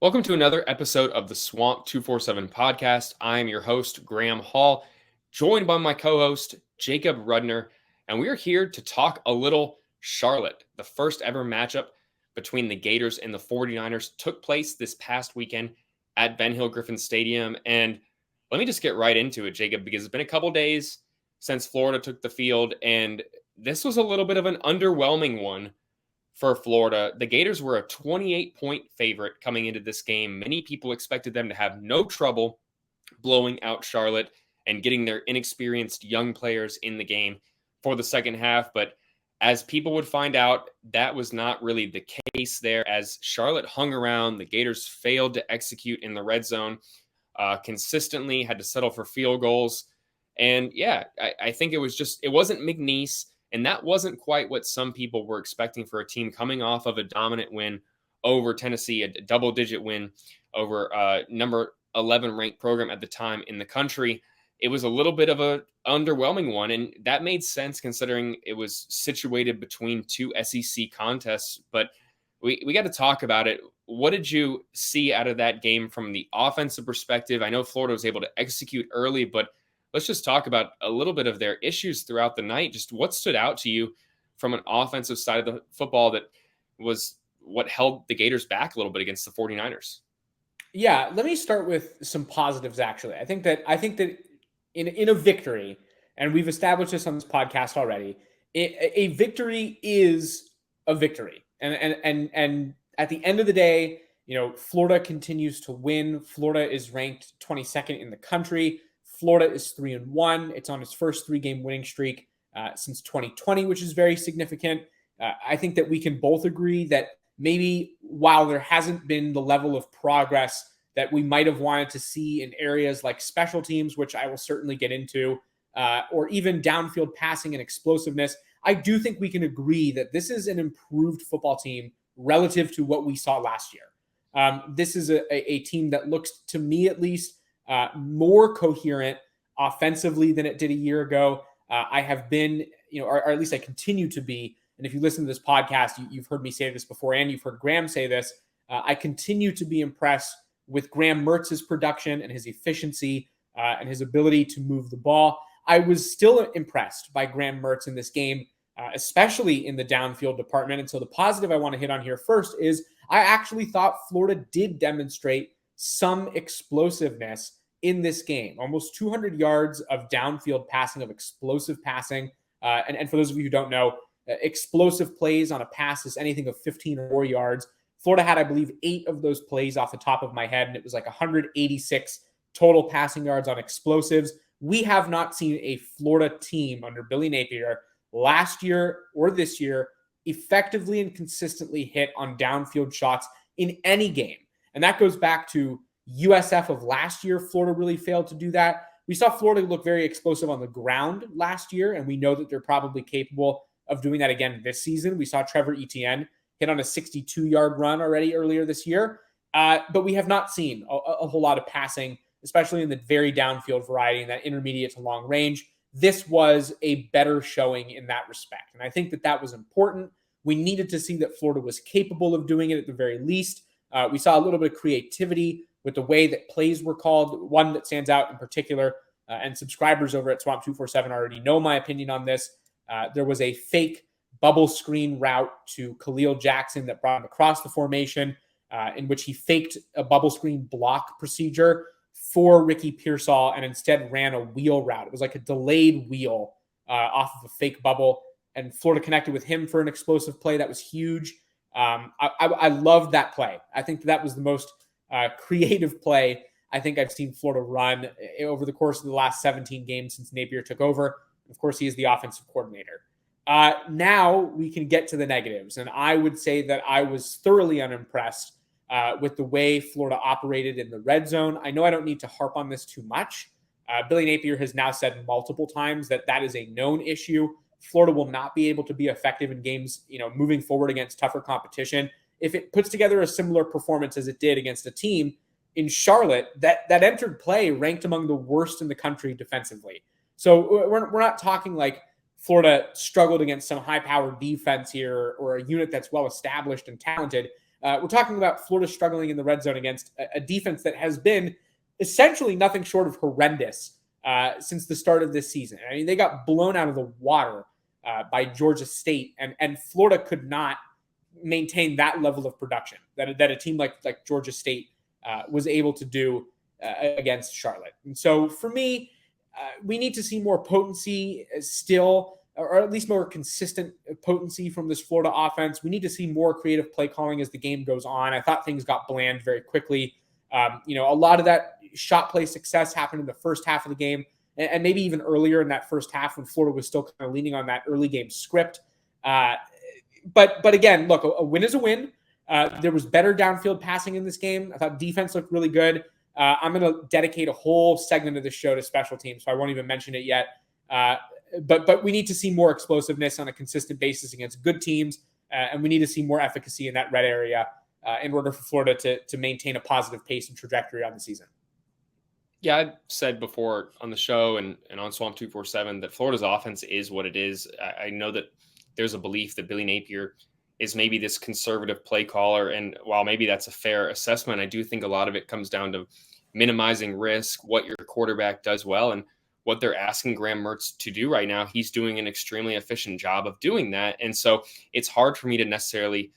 Welcome to another episode of the Swamp247 Podcast. I am your host, Graham Hall, joined by my co-host, Jacob Rudner, and we are here to talk a little Charlotte. The first ever matchup between the Gators and the 49ers took place this past weekend at Ben Hill Griffin Stadium. And let me just get right into it, Jacob, because it's been a couple days since Florida took the field, and this was a little bit of an underwhelming one for Florida. The Gators were a 28-point favorite coming into this game. Many people expected them to have no trouble blowing out Charlotte and getting their inexperienced young players in the game for the second half. But as people would find out, that was not really the case there. As Charlotte hung around, the Gators failed to execute in the red zone consistently, had to settle for field goals. And yeah, I think it wasn't McNeese. And that wasn't quite what some people were expecting for a team coming off of a dominant win over Tennessee, a double-digit win over number 11 ranked program at the time in the country. It was a little bit of an underwhelming one, and that made sense considering it was situated between two SEC contests. But we got to talk about it. What did you see out of that game from the offensive perspective? I know Florida was able to execute early, but let's just talk about a little bit of their issues throughout the night. Just what stood out to you from an offensive side of the football that was what held the Gators back a little bit against the 49ers? Yeah, let me start with some positives, actually. I think that in a victory, and we've established this on this podcast already, a victory is a victory. And at the end of the day, Florida continues to win. Florida is ranked 22nd in the country. Florida is 3-1. It's on its first three-game winning streak since 2020, which is very significant. I think that we can both agree that maybe while there hasn't been the level of progress that we might have wanted to see in areas like special teams, which I will certainly get into, or even downfield passing and explosiveness, I do think we can agree that this is an improved football team relative to what we saw last year. This is a team that looks, to me at least, more coherent offensively than it did a year ago. I have been, or at least I continue to be. And if you listen to this podcast, you've heard me say this before, and you've heard Graham say this. I continue to be impressed with Graham Mertz's production and his efficiency and his ability to move the ball. I was still impressed by Graham Mertz in this game, especially in the downfield department. And so the positive I want to hit on here first is I actually thought Florida did demonstrate some explosiveness in this game. Almost 200 yards of downfield passing, of explosive passing. And for those of you who don't know, explosive plays on a pass is anything of 15 or more yards. Florida had, I believe, 8 of those plays off the top of my head, and it was like 186 total passing yards on explosives. We have not seen a Florida team under Billy Napier last year or this year effectively and consistently hit on downfield shots in any game. And that goes back to USF of last year. Florida really failed to do that. We saw Florida look very explosive on the ground last year, and we know that they're probably capable of doing that again this season. We saw Trevor Etienne hit on a 62-yard run already earlier this year, but we have not seen a whole lot of passing, especially in the very downfield variety, in that intermediate to long range. This was a better showing in that respect, and I think that was important. We needed to see that Florida was capable of doing it at the very least. We saw a little bit of creativity with the way that plays were called. One that stands out in particular, and subscribers over at Swamp247 already know my opinion on this. There was a fake bubble screen route to Khalil Jackson that brought him across the formation, in which he faked a bubble screen block procedure for Ricky Pearsall and instead ran a wheel route. It was like a delayed wheel off of a fake bubble, and Florida connected with him for an explosive play. That was huge. I loved that play. I think that was the most creative play I think I've seen Florida run over the course of the last 17 games since Napier took over. Of course, he is the offensive coordinator. Now we can get to the negatives, and I would say that I was thoroughly unimpressed with the way Florida operated in the red zone. I know I don't need to harp on this too much. Billy Napier has now said multiple times that is a known issue. Florida will not be able to be effective in games, moving forward against tougher competition if it puts together a similar performance as it did against a team in Charlotte that entered play ranked among the worst in the country defensively. So we're not talking like Florida struggled against some high-powered defense here or a unit that's well-established and talented. we're talking about Florida struggling in the red zone against a defense that has been essentially nothing short of horrendous since the start of this season. I mean, they got blown out of the water by Georgia State, and Florida could not maintain that level of production that a team like Georgia State was able to do against Charlotte. And so for me, we need to see more potency still, or at least more consistent potency from this Florida offense. We need to see more creative play calling as the game goes on. I thought things got bland very quickly. A lot of that shot play success happened in the first half of the game, and maybe even earlier in that first half when Florida was still kind of leaning on that early game script. But again, look, a win is a win. There was better downfield passing in this game. I thought defense looked really good. I'm going to dedicate a whole segment of the show to special teams, so I won't even mention it yet. But we need to see more explosiveness on a consistent basis against good teams, and we need to see more efficacy in that red area in order for Florida to maintain a positive pace and trajectory on the season. Yeah, I've said before on the show and on Swamp247 that Florida's offense is what it is. I know that there's a belief that Billy Napier is maybe this conservative play caller. And while maybe that's a fair assessment, I do think a lot of it comes down to minimizing risk, what your quarterback does well, and what they're asking Graham Mertz to do right now. He's doing an extremely efficient job of doing that. And so it's hard for me to necessarily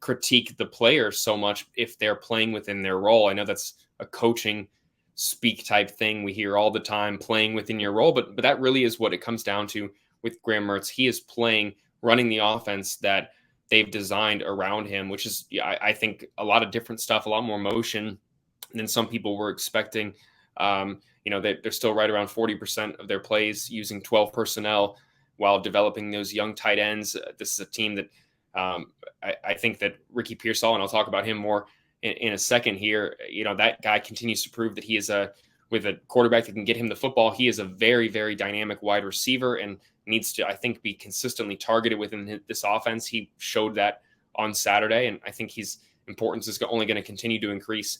critique the players so much if they're playing within their role. I know that's a coaching speak type thing we hear all the time, playing within your role, but that really is what it comes down to with Graham Mertz. He is running the offense that they've designed around him, which is, I think, a lot of different stuff, a lot more motion than some people were expecting. They're still right around 40% of their plays using 12 personnel while developing those young tight ends. This is a team that I think that Ricky Pearsall, and I'll talk about him more in a second here, that guy continues to prove that he is with a quarterback that can get him the football. He is a very, very dynamic wide receiver and needs to, I think, be consistently targeted within this offense. He showed that on Saturday, and I think his importance is only going to continue to increase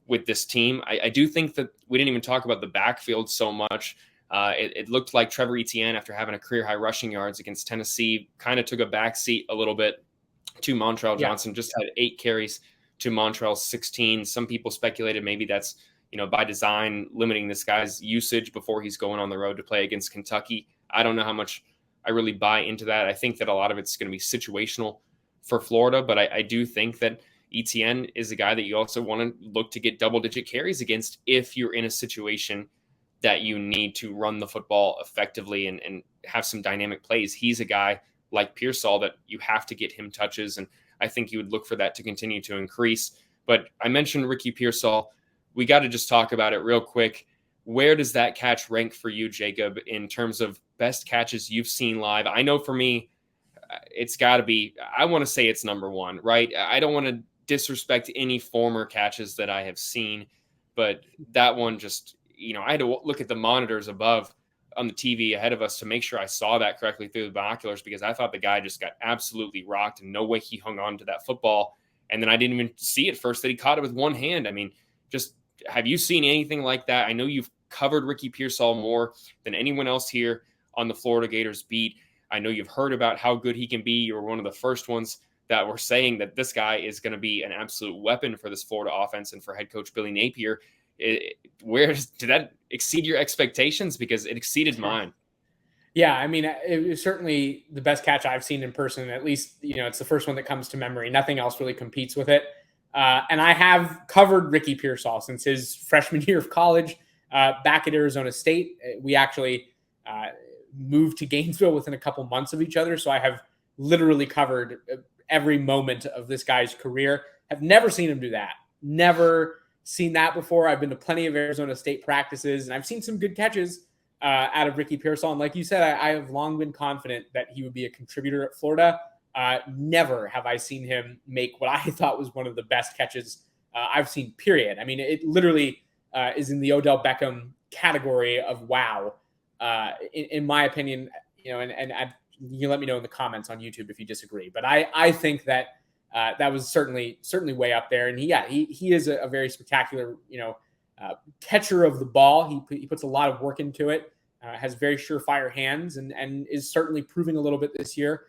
with this team. I do think that we didn't even talk about the backfield so much. It looked like Trevor Etienne, after having a career-high rushing yards against Tennessee, kind of took a backseat a little bit to Montrell Johnson. Just had 8 carries to Montrell's 16. Some people speculated maybe that's, by design, limiting this guy's usage before he's going on the road to play against Kentucky. I don't know how much I really buy into that. I think that a lot of it's going to be situational for Florida, but I do think that Etienne is a guy that you also want to look to get double-digit carries against if you're in a situation that you need to run the football effectively and have some dynamic plays. He's a guy like Pearsall that you have to get him touches, and I think you would look for that to continue to increase. But I mentioned Ricky Pearsall. We got to just talk about it real quick. Where does that catch rank for you, Jacob, in terms of best catches you've seen live? I know for me, it's got to be, I want to say it's number one, right? I don't want to disrespect any former catches that I have seen, but that one just, I had to look at the monitors above on the TV ahead of us to make sure I saw that correctly through the binoculars, because I thought the guy just got absolutely rocked and no way he hung on to that football. And then I didn't even see at first that he caught it with one hand. I mean, just, have you seen anything like that? I know you've covered Ricky Pearsall more than anyone else here on the Florida Gators beat. I know you've heard about how good he can be. You were one of the first ones that were saying that this guy is going to be an absolute weapon for this Florida offense and for head coach Billy Napier. Where did that exceed your expectations? Because it exceeded mine. Yeah, I mean, it was certainly the best catch I've seen in person. At least, it's the first one that comes to memory. Nothing else really competes with it. And I have covered Ricky Pearsall since his freshman year of college back at Arizona State. We actually moved to Gainesville within a couple months of each other. So I have literally covered every moment of this guy's career. Have never seen him do that. Never seen that before. I've been to plenty of Arizona State practices, and I've seen some good catches out of Ricky Pearsall. And like you said, I have long been confident that he would be a contributor at Florida. Never have I seen him make what I thought was one of the best catches I've seen, period. I mean, it literally is in the Odell Beckham category of wow, in my opinion, and you can let me know in the comments on YouTube if you disagree. But I think that that was certainly way up there. And he is a very spectacular, catcher of the ball. He puts a lot of work into it, has very surefire hands, and is certainly proving a little bit this year,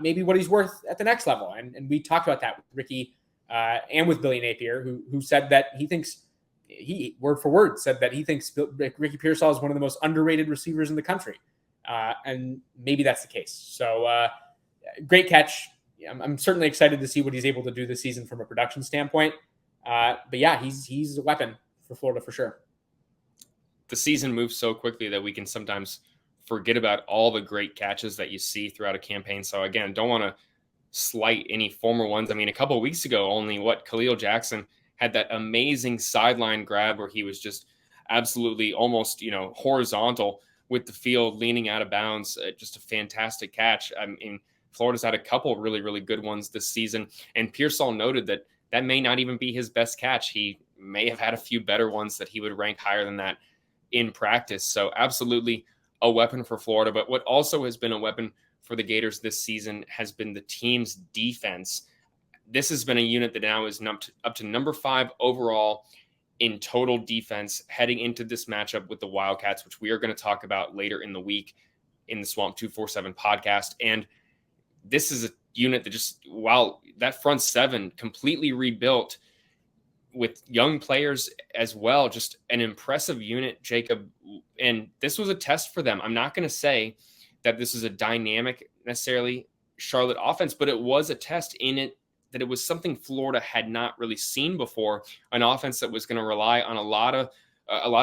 maybe what he's worth at the next level. And we talked about that with Ricky and with Billy Napier, who said that he word for word said that he thinks Ricky Pearsall is one of the most underrated receivers in the country. And maybe that's the case. So great catch. I'm certainly excited to see what he's able to do this season from a production standpoint. But yeah, he's a weapon for Florida for sure. The season moves so quickly that we can sometimes forget about all the great catches that you see throughout a campaign. So again, don't want to slight any former ones. I mean, a couple of weeks ago, Khalil Jackson had that amazing sideline grab where he was just absolutely almost, horizontal with the field, leaning out of bounds. Just a fantastic catch. I mean, Florida's had a couple really, really good ones this season. And Pearsall noted that may not even be his best catch. He may have had a few better ones that he would rank higher than that in practice. So absolutely a weapon for Florida. But what also has been a weapon for the Gators this season has been the team's defense. This has been a unit that now is up to number 5 overall in total defense heading into this matchup with the Wildcats, which we are going to talk about later in the week in the Swamp247 podcast. And this is a unit that while that front 7 completely rebuilt with young players as well, just an impressive unit, Jacob. And this was a test for them. I'm not going to say that this is a dynamic necessarily Charlotte offense, but it was a test in it that it was something Florida had not really seen before, an offense that was going to rely on a lot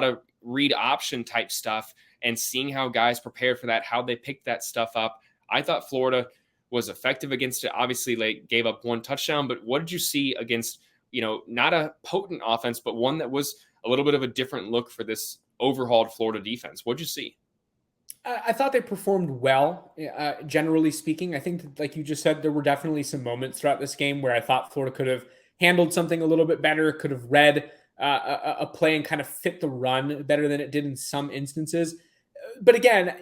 of read option type stuff, and seeing how guys prepared for that, how they picked that stuff up. I thought Florida was effective against it. Obviously, they gave up 1 touchdown, but what did you see against, not a potent offense, but one that was a little bit of a different look for this overhauled Florida defense? What'd you see? I thought they performed well, generally speaking. I think that, like you just said, there were definitely some moments throughout this game where I thought Florida could have handled something a little bit better, could have read a play and kind of fit the run better than it did in some instances. But again,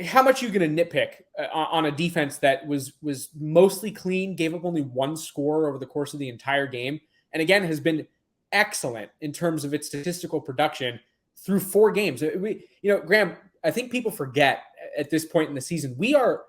how much are you going to nitpick on a defense that was mostly clean, gave up only 1 score over the course of the entire game, and again has been excellent in terms of its statistical production through 4 games. Graham, I think people forget at this point in the season, we are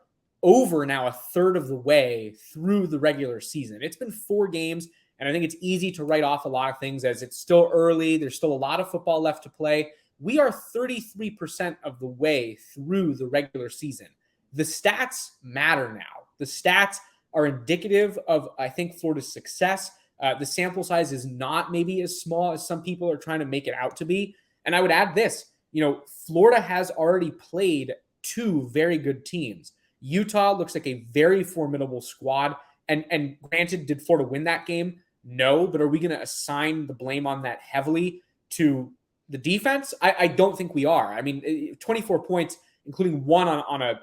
over now a third of the way through the regular season. It's been 4 games, and I think it's easy to write off a lot of things as it's still early. There's still a lot of football left to play. We are 33% of the way through the regular season. The stats matter now. The stats are indicative of, I think, Florida's success. The sample size is not maybe as small as some people are trying to make it out to be. And I would add this, Florida has already played 2 very good teams. Utah looks like a very formidable squad. And granted, did Florida win that game? No, but are we going to assign the blame on that heavily to the defense? I don't think we are. I mean, 24 points, including 1 on a,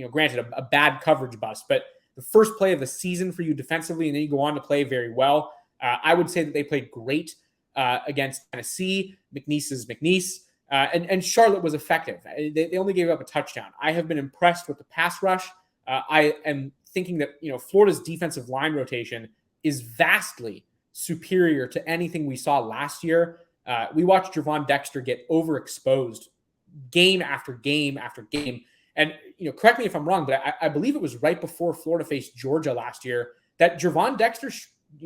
granted, a bad coverage bust, but the first play of the season for you defensively, and then you go on to play very well. I would say that they played great against Tennessee. McNeese is McNeese. And Charlotte was effective. They only gave up a touchdown. I have been impressed with the pass rush. I am thinking that, Florida's defensive line rotation is vastly superior to anything we saw last year. We watched Javon Dexter get overexposed game after game after game. And, correct me if I'm wrong, but I believe it was right before Florida faced Georgia last year that Javon Dexter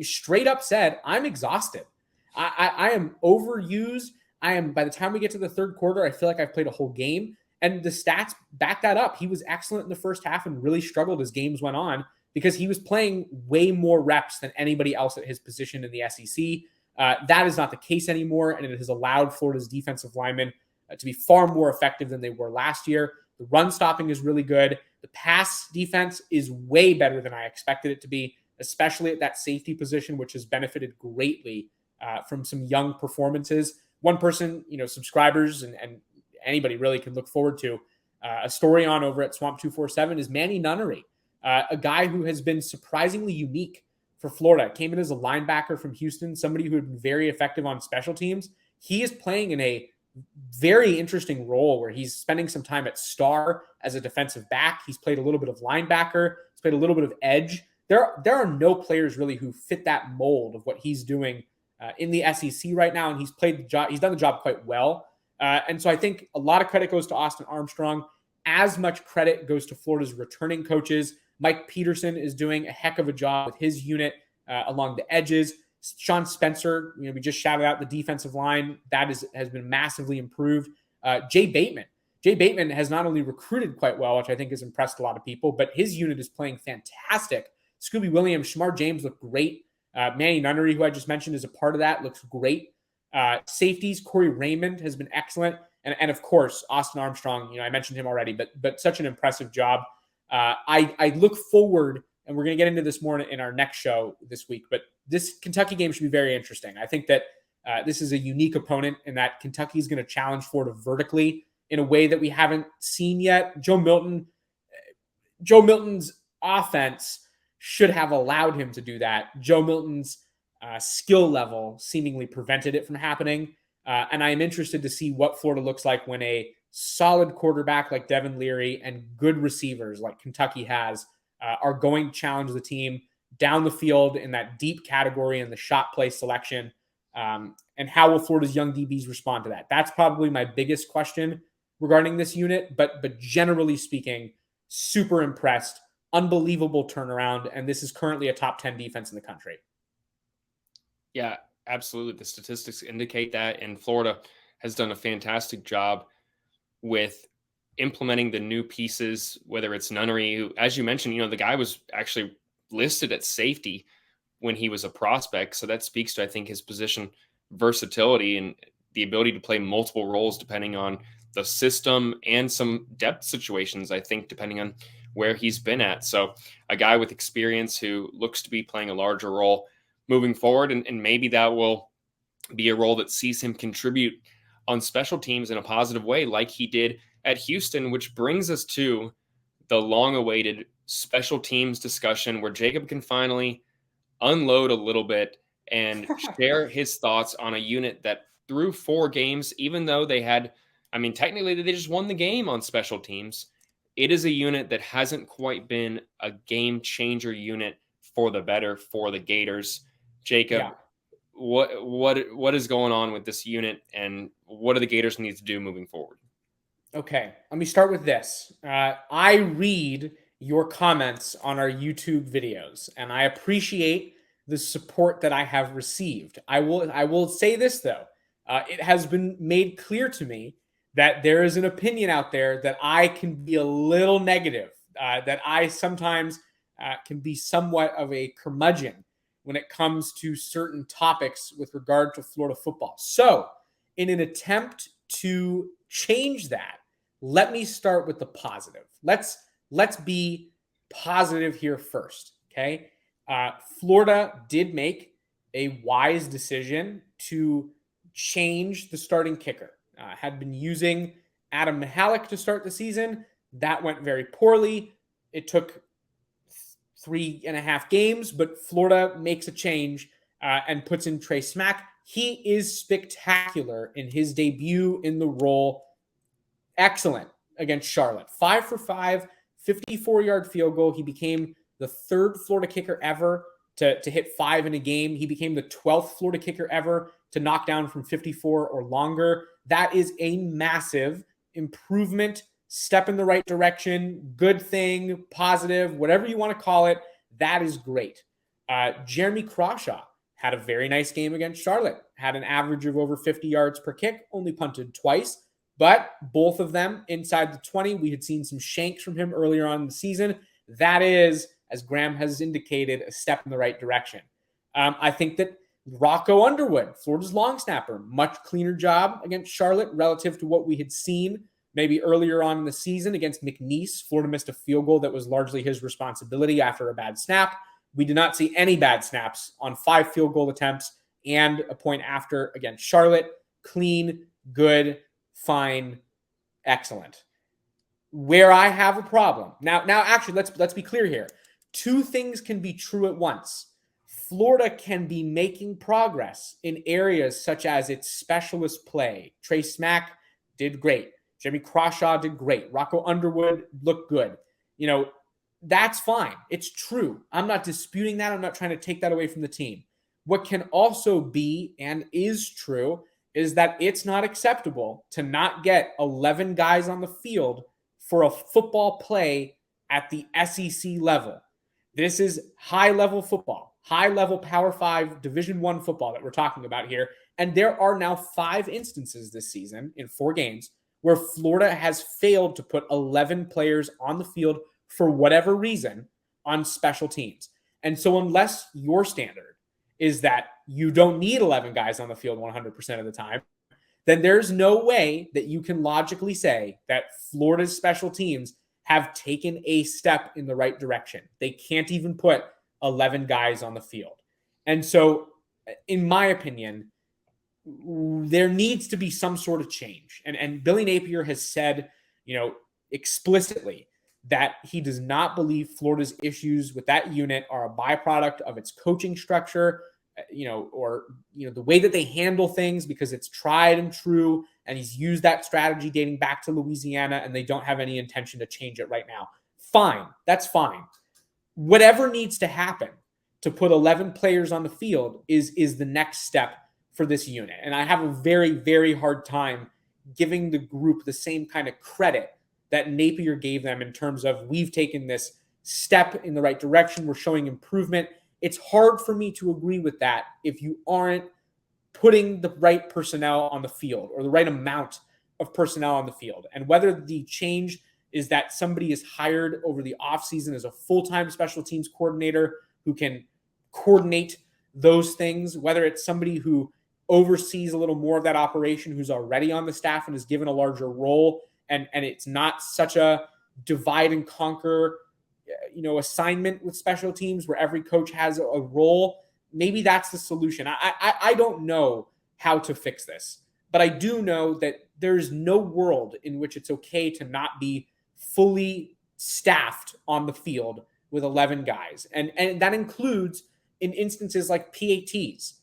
straight up said, I'm exhausted. I am overused. By the time we get to the third quarter, I feel like I've played a whole game. And the stats back that up. He was excellent in the first half and really struggled as games went on because he was playing way more reps than anybody else at his position in the SEC. That is not the case anymore, and it has allowed Florida's defensive linemen to be far more effective than they were last year. The run stopping is really good. The pass defense is way better than I expected it to be, especially at that safety position, which has benefited greatly from some young performances. One person, subscribers and anybody really can look forward to a story on over at Swamp247 is Manny Nunnery, a guy who has been surprisingly unique for Florida. Came in as a linebacker from Houston, somebody who had been very effective on special teams. He is playing in a very interesting role where he's spending some time at star as a defensive back. He's played a little bit of linebacker. He's played a little bit of edge. There are no players really who fit that mold of what he's doing in the SEC right now, and he's played the job. He's done the job quite well. And so I think a lot of credit goes to Austin Armstrong. As much credit goes to Florida's returning coaches, Mike Peterson is doing a heck of a job with his unit along the edges. Sean Spencer, we just shouted out the defensive line. That has been massively improved. Jay Bateman has not only recruited quite well, which I think has impressed a lot of people, but his unit is playing fantastic. Scooby Williams, Shamar James look great. Manny Nunnery, who I just mentioned, is a part of that, looks great. Safeties, Corey Raymond has been excellent. And of course, Austin Armstrong, I mentioned him already, but such an impressive job. I look forward, and we're going to get into this more in our next show this week, but this Kentucky game should be very interesting. I think that this is a unique opponent in that Kentucky is going to challenge Florida vertically in a way that we haven't seen yet. Joe Milton's offense should have allowed him to do that. Joe Milton's skill level seemingly prevented it from happening. And I am interested to see what Florida looks like when a solid quarterback like Devin Leary and good receivers like Kentucky has are going to challenge the team down the field in that deep category in the shot play selection. And how will Florida's young DBs respond to that? That's probably my biggest question regarding this unit. But generally speaking, super impressed, unbelievable turnaround. And this is currently a top 10 defense in the country. Yeah, absolutely. The statistics indicate that, and Florida has done a fantastic job with implementing the new pieces, whether it's Nunnery, who, as you mentioned, the guy was actually listed at safety when he was a prospect. So that speaks to, I think, his position versatility and the ability to play multiple roles depending on the system and some depth situations, I think, depending on where he's been at. So a guy with experience who looks to be playing a larger role moving forward, and maybe that will be a role that sees him contribute on special teams in a positive way like he did at Houston, which brings us to the long-awaited special teams discussion where Jacob can finally unload a little bit and share his thoughts on a unit that through 4 games, even though technically they just won the game on special teams, it is a unit that hasn't quite been a game-changer unit for the better for the Gators. Jacob, yeah. What is going on with this unit, and what do the Gators need to do moving forward? Okay, let me start with this. I read your comments on our YouTube videos, and I appreciate the support that I have received. I will say this, though. It has been made clear to me that there is an opinion out there that I can be a little negative, that I sometimes can be somewhat of a curmudgeon when it comes to certain topics with regard to Florida football. So, in an attempt to change that, let me start with the positive. Let's be positive here first, okay? Florida did make a wise decision to change the starting kicker. Had been using Adam Mihalik to start the season. That went very poorly. It took 3.5 games, but Florida makes a change and puts in Trey Smack. He is spectacular in his debut in the role. Excellent against Charlotte. 5 for 5, 54-yard field goal. He became the 3rd Florida kicker ever to hit 5 in a game. He became the 12th Florida kicker ever to knock down from 54 or longer. That is a massive improvement, step in the right direction, good thing, positive, whatever you want to call it. That is great. Jeremy Crawshaw had a very nice game against Charlotte, had an average of over 50 yards per kick, only punted twice, but both of them inside the 20. We had seen some shanks from him earlier on in the season. That is, as Graham has indicated, a step in the right direction. I think that Rocco Underwood, Florida's long snapper, much cleaner job against Charlotte relative to what we had seen maybe earlier on in the season against McNeese. Florida missed a field goal that was largely his responsibility after a bad snap. We did not see any bad snaps on 5 field goal attempts and a point after against Charlotte. Clean, good, fine, excellent. Where I have a problem. Now actually, let's be clear here. 2 things can be true at once. Florida can be making progress in areas such as its specialist play. Trey Smack did great. Jeremy Crawshaw did great. Rocco Underwood looked good. That's fine. It's true. I'm not disputing that. I'm not trying to take that away from the team. What can also be and is true is that it's not acceptable to not get 11 guys on the field for a football play at the SEC level. This is high-level football, high-level Power 5 Division I football that we're talking about here. And there are now 5 instances this season in 4 games where Florida has failed to put 11 players on the field for whatever reason on special teams. And so unless your standard is that you don't need 11 guys on the field 100% of the time, then there's no way that you can logically say that Florida's special teams have taken a step in the right direction. They can't even put 11 guys on the field. And so, in my opinion, there needs to be some sort of change. And Billy Napier has said, explicitly that he does not believe Florida's issues with that unit are a byproduct of its coaching structure, or the way that they handle things, because it's tried and true. And he's used that strategy dating back to Louisiana, and they don't have any intention to change it right now. Fine. That's fine. Whatever needs to happen to put 11 players on the field is the next step for this unit. And I have a very, very hard time giving the group the same kind of credit that Napier gave them in terms of, we've taken this step in the right direction, we're showing improvement. It's hard for me to agree with that if you aren't putting the right personnel on the field, or the right amount of personnel on the field. And whether the change is that somebody is hired over the offseason as a full-time special teams coordinator who can coordinate those things, whether it's somebody who oversees a little more of that operation, who's already on the staff and is given a larger role, and it's not such a divide and conquer assignment with special teams where every coach has a role. Maybe that's the solution. I don't know how to fix this, but I do know that there's no world in which it's okay to not be fully staffed on the field with 11 guys. And that includes in instances like PATs.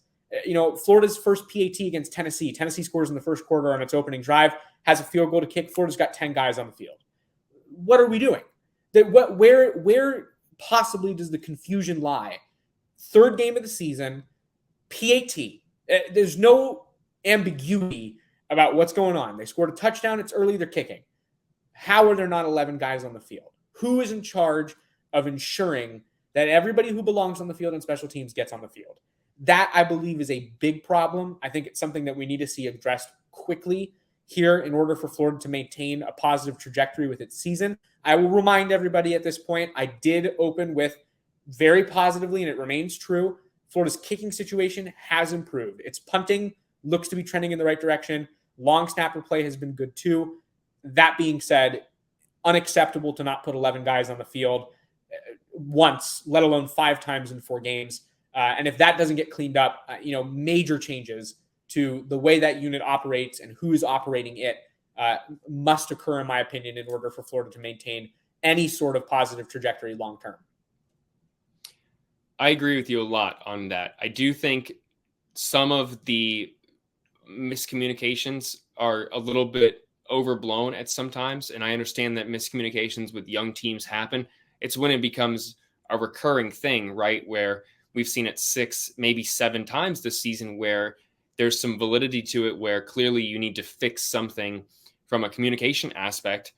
Florida's first PAT against Tennessee. Tennessee scores in the first quarter on its opening drive, has a field goal to kick. Florida's got 10 guys on the field. What are we doing? Where possibly does the confusion lie? Third game of the season, PAT. There's no ambiguity about what's going on. They scored a touchdown. It's early. They're kicking. How are there not 11 guys on the field? Who is in charge of ensuring that everybody who belongs on the field and special teams gets on the field? That, I believe, is a big problem. I think it's something that we need to see addressed quickly here in order for Florida to maintain a positive trajectory with its season. I will remind everybody at this point, I did open with very positively, and it remains true. Florida's kicking situation has improved. Its punting looks to be trending in the right direction. Long snapper play has been good too. That being said, unacceptable to not put 11 guys on the field once, let alone 5 times in 4 games. And if that doesn't get cleaned up, major changes to the way that unit operates and who's operating it must occur, in my opinion, in order for Florida to maintain any sort of positive trajectory long term. I agree with you a lot on that. I do think some of the miscommunications are a little bit overblown at sometimes, and I understand that miscommunications with young teams happen. It's when it becomes a recurring thing, right? Where we've seen it 6, maybe 7 times this season where there's some validity to it, where clearly you need to fix something from a communication aspect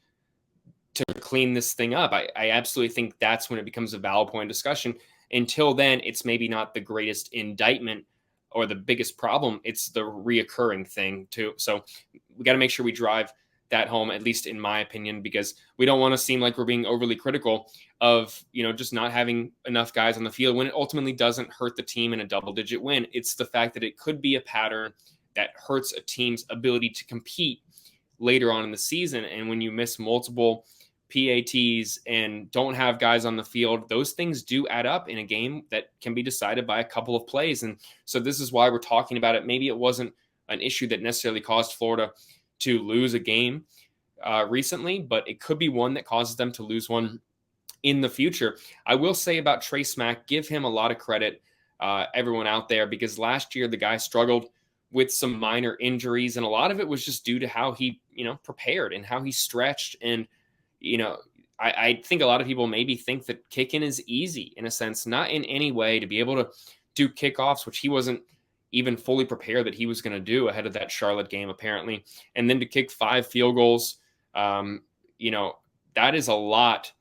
to clean this thing up. I absolutely think that's when it becomes a valid point of discussion. Until then, it's maybe not the greatest indictment or the biggest problem. It's the reoccurring thing too. So we got to make sure we drive that home, at least in my opinion, because we don't want to seem like we're being overly critical of, just not having enough guys on the field when it ultimately doesn't hurt the team in a double-digit win. It's the fact that it could be a pattern that hurts a team's ability to compete later on in the season. And when you miss multiple PATs and don't have guys on the field, those things do add up in a game that can be decided by a couple of plays. And so this is why we're talking about it. Maybe it wasn't an issue that necessarily caused Florida to lose a game recently, but it could be one that causes them to lose one in the future. I will say about Trey Smack, give him a lot of credit, everyone out there, because last year the guy struggled with some minor injuries, and a lot of it was just due to how he, prepared and how he stretched. And I think a lot of people maybe think that kicking is easy in a sense, not in any way, to be able to do kickoffs, which he wasn't even fully prepared that he was going to do ahead of that Charlotte game, apparently. And then to kick 5 field goals, that is a lot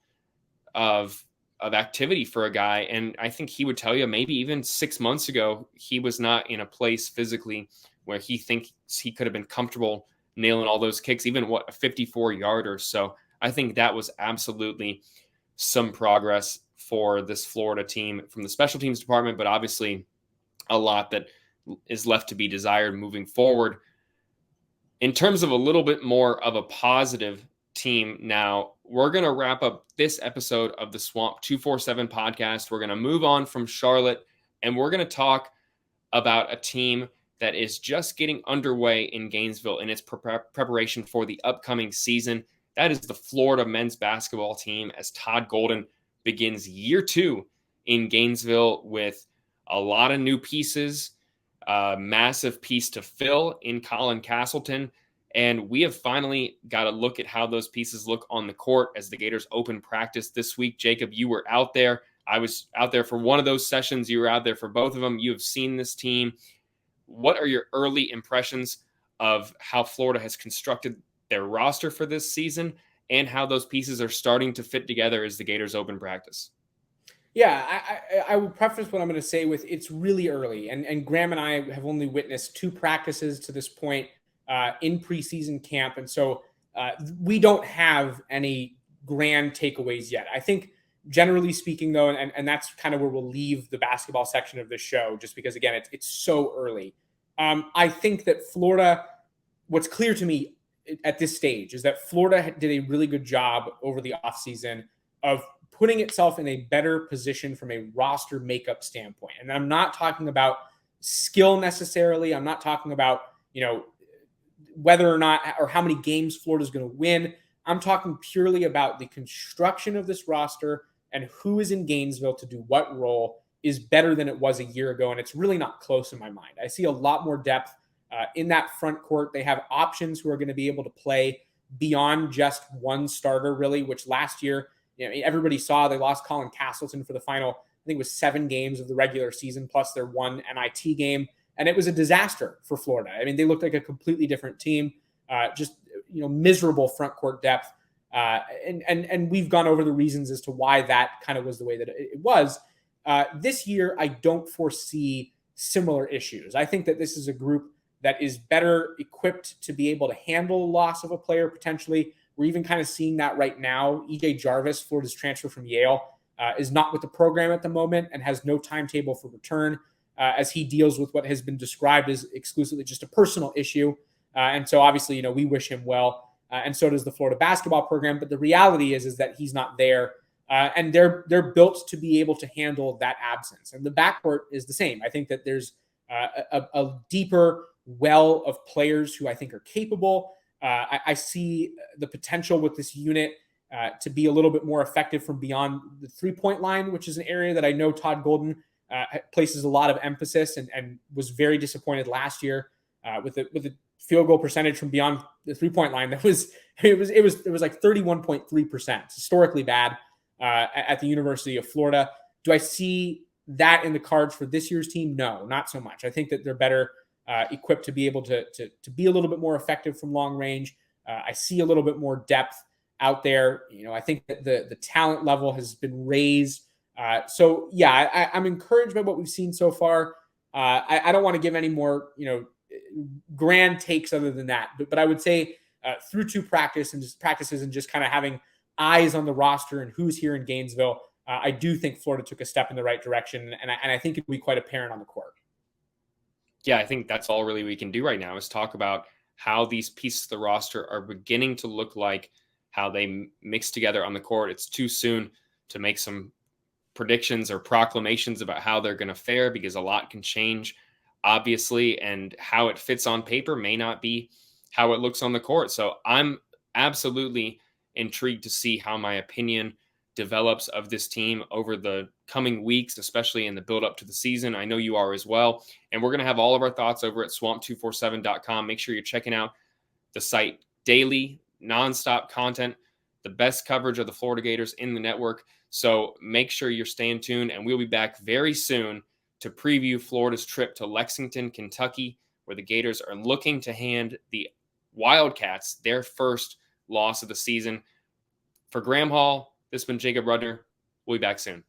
of activity for a guy. And I think he would tell you maybe even 6 months ago, he was not in a place physically where he thinks he could have been comfortable nailing all those kicks, even a 54-yarder. So I think that was absolutely some progress for this Florida team from the special teams department, but obviously a lot that is left to be desired moving forward. In terms of a little bit more of a positive team now, we're going to wrap up this episode of the Swamp247 podcast. We're going to move on from Charlotte, and we're going to talk about a team that is just getting underway in Gainesville in its preparation for the upcoming season. That is the Florida men's basketball team, as Todd Golden begins year 2 in Gainesville with a lot of new pieces, a massive piece to fill in Colin Castleton. And we have finally got to look at how those pieces look on the court as the Gators open practice this week. Jacob, you were out there. I was out there for one of those sessions. You were out there for both of them. You have seen this team. What are your early impressions of how Florida has constructed their roster for this season and how those pieces are starting to fit together as the Gators open practice? Yeah, I will preface what I'm going to say with it's really early. And Graham and I have only witnessed 2 practices to this point in preseason camp. And so we don't have any grand takeaways yet. I think generally speaking, though, and that's kind of where we'll leave the basketball section of this show, just because, again, it's so early. I think that Florida, what's clear to me at this stage is that Florida did a really good job over the offseason of putting itself in a better position from a roster makeup standpoint. And I'm not talking about skill necessarily. I'm not talking about, whether or not or how many games Florida's going to win. I'm talking purely about the construction of this roster and who is in Gainesville to do what role is better than it was a year ago. And it's really not close in my mind. I see a lot more depth in that front court. They have options who are going to be able to play beyond just one starter, really, which last year, everybody saw they lost Colin Castleton for the final, I think it was 7 games of the regular season, plus their one NIT game. And it was a disaster for Florida. I mean, they looked like a completely different team, miserable front court depth. And we've gone over the reasons as to why that kind of was the way that it was. This year, I don't foresee similar issues. I think that this is a group that is better equipped to be able to handle the loss of a player potentially. We're even kind of seeing that right now. E.J. Jarvis, Florida's transfer from Yale, is not with the program at the moment and has no timetable for return as he deals with what has been described as exclusively just a personal issue. And so obviously, we wish him well. And so does the Florida basketball program. But the reality is that he's not there. And they're built to be able to handle that absence. And the backcourt is the same. I think that there's a deeper well of players who I think are capable. I see the potential with this unit to be a little bit more effective from beyond the 3-point line, which is an area that I know Todd Golden places a lot of emphasis and was very disappointed last year with the field goal percentage from beyond the 3-point line. It was like 31.3%, historically bad at the University of Florida. Do I see that in the cards for this year's team? No, not so much. I think that they're better equipped to be able to be a little bit more effective from long range. I see a little bit more depth out there. I think that the talent level has been raised. So yeah, I'm encouraged by what we've seen so far. I don't want to give any more, grand takes other than that, but I would say through 2 practices and just kind of having eyes on the roster and who's here in Gainesville, I do think Florida took a step in the right direction, and I think it'll be quite apparent on the court. Yeah, I think that's all really we can do right now is talk about how these pieces of the roster are beginning to look like, how they mix together on the court. It's too soon to make some predictions or proclamations about how they're going to fare because a lot can change, obviously, and how it fits on paper may not be how it looks on the court. So I'm absolutely intrigued to see how my opinion develops of this team over the coming weeks, especially in the build up to the season. I know you are as well. And we're going to have all of our thoughts over at swamp247.com. Make sure you're checking out the site daily, nonstop content, the best coverage of the Florida Gators in the network. So make sure you're staying tuned, and we'll be back very soon to preview Florida's trip to Lexington, Kentucky, where the Gators are looking to hand the Wildcats their first loss of the season. For Graham Hall, this has been Jacob Rudner. We'll be back soon.